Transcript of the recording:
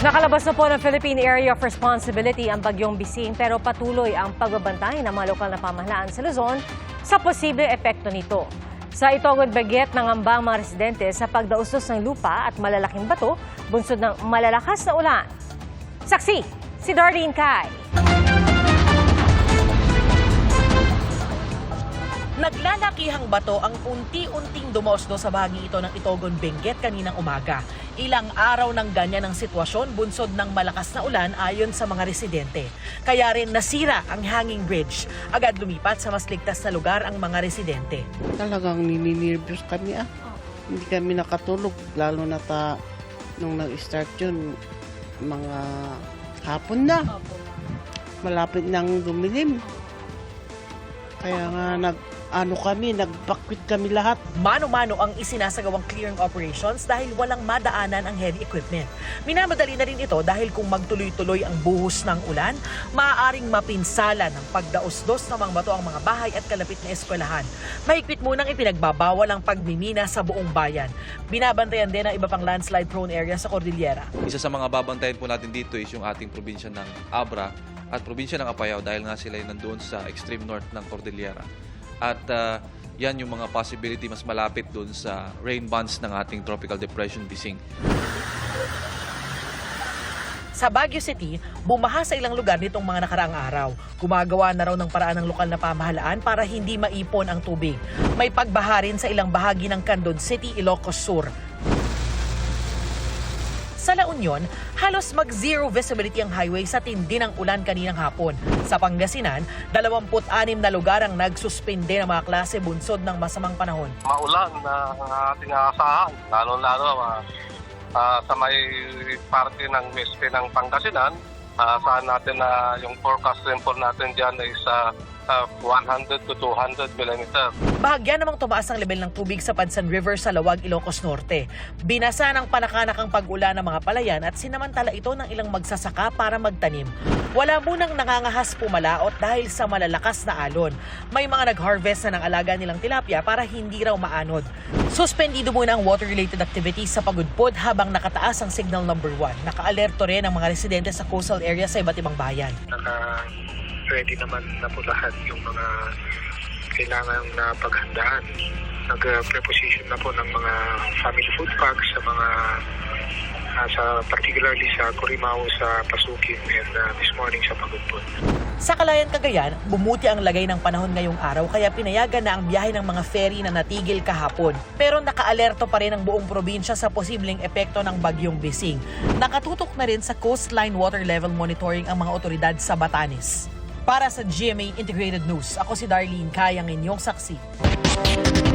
Nakalabas na po ng Philippine Area of Responsibility ang Bagyong Bising pero patuloy ang pagbabantay ng mga lokal na pamahalaan sa Luzon sa posibleng epekto nito. Sa Itogon, Benguet, nangamba ang mga residente sa pagdaustos ng lupa at malalaking bato bunsod ng malalakas na ulan. Saksi, si Darlene Kai. Naglalakihang bato ang unti-unting dumosdo sa bahagi ito ng Itogon, Benguet kaninang umaga. Ilang araw ng ganyan ang sitwasyon bunsod ng malakas na ulan ayon sa mga residente. Kaya rin nasira ang hanging bridge. Agad lumipat sa mas ligtas na lugar ang mga residente. Talagang nininirvyos kami Hindi kami nakatulog lalo na nung nag-start yun mga hapon na. Malapit nang dumilim. Kaya nga nagbakwit kami lahat. Mano-mano ang isinasagawang clearing operations dahil walang madaanan ang heavy equipment. Minamadali na rin ito dahil kung magtuloy-tuloy ang buhos ng ulan, maaaring mapinsala ng pagdaos-dos ng mga bato ang mga bahay at kalapit na eskwelahan. Mahigpit munang ipinagbabawal ang pagmimina sa buong bayan. Binabantayan din ang iba pang landslide-prone area sa Cordillera. Isa sa mga babantayan po natin dito is yung ating probinsya ng Abra at probinsya ng Apayao dahil nga sila ay nandoon sa extreme north ng Cordillera. At yan yung mga possibility mas malapit doon sa rain bands ng ating Tropical Depression Bising. Sa Baguio City, bumaha sa ilang lugar nitong mga nakaraang araw. Gumagawa na raw ng paraan ng lokal na pamahalaan para hindi maipon ang tubig. May pagbaha rin sa ilang bahagi ng Candon City, Ilocos Sur. Sa La Union, halos mag-zero visibility ang highway sa tindi ng ulan kaninang hapon. Sa Pangasinan, 26 na lugar ang nagsuspinde ng mga klase bunsod ng masamang panahon. Maulan na ating aasahan, lalo-lalo sa may parte ng weste ng Pangasinan. Saan natin na yung forecast rainfall natin dyan is 100 to 200 mm. Bahagyan namang tumaas ang level ng tubig sa Pansan River sa Lawag, Ilocos Norte. Binasa ng panakanak ang pag-ulan ng mga palayan at sinamantala ito ng ilang magsasaka para magtanim. Wala munang nangangahas pumalaot dahil sa malalakas na alon. May mga nag-harvest na ng alaga nilang tilapia para hindi raw maanod. Suspendido muna ang water-related activities sa Pagudpod habang nakataas ang signal number 1. Naka-alerto rin ang mga residente sa coastal area sa iba't ibang bayan. Ready naman na po lahat yung mga kailangan na paghandaan. Nag-preposition na po ng mga family food packs sa mga particularly sa Corimao, sa Pasukin, and this morning sa Pagudpod. Sa Calayan, Cagayan, bumuti ang lagay ng panahon ngayong araw kaya pinayagan na ang biyahe ng mga ferry na natigil kahapon. Pero naka-alerto pa rin ang buong probinsya sa posibleng epekto ng Bagyong Bising. Nakatutok na rin sa coastline water level monitoring ang mga otoridad sa Batanes. Para sa GMA Integrated News, ako si Darlene Kai, ang inyong saksi.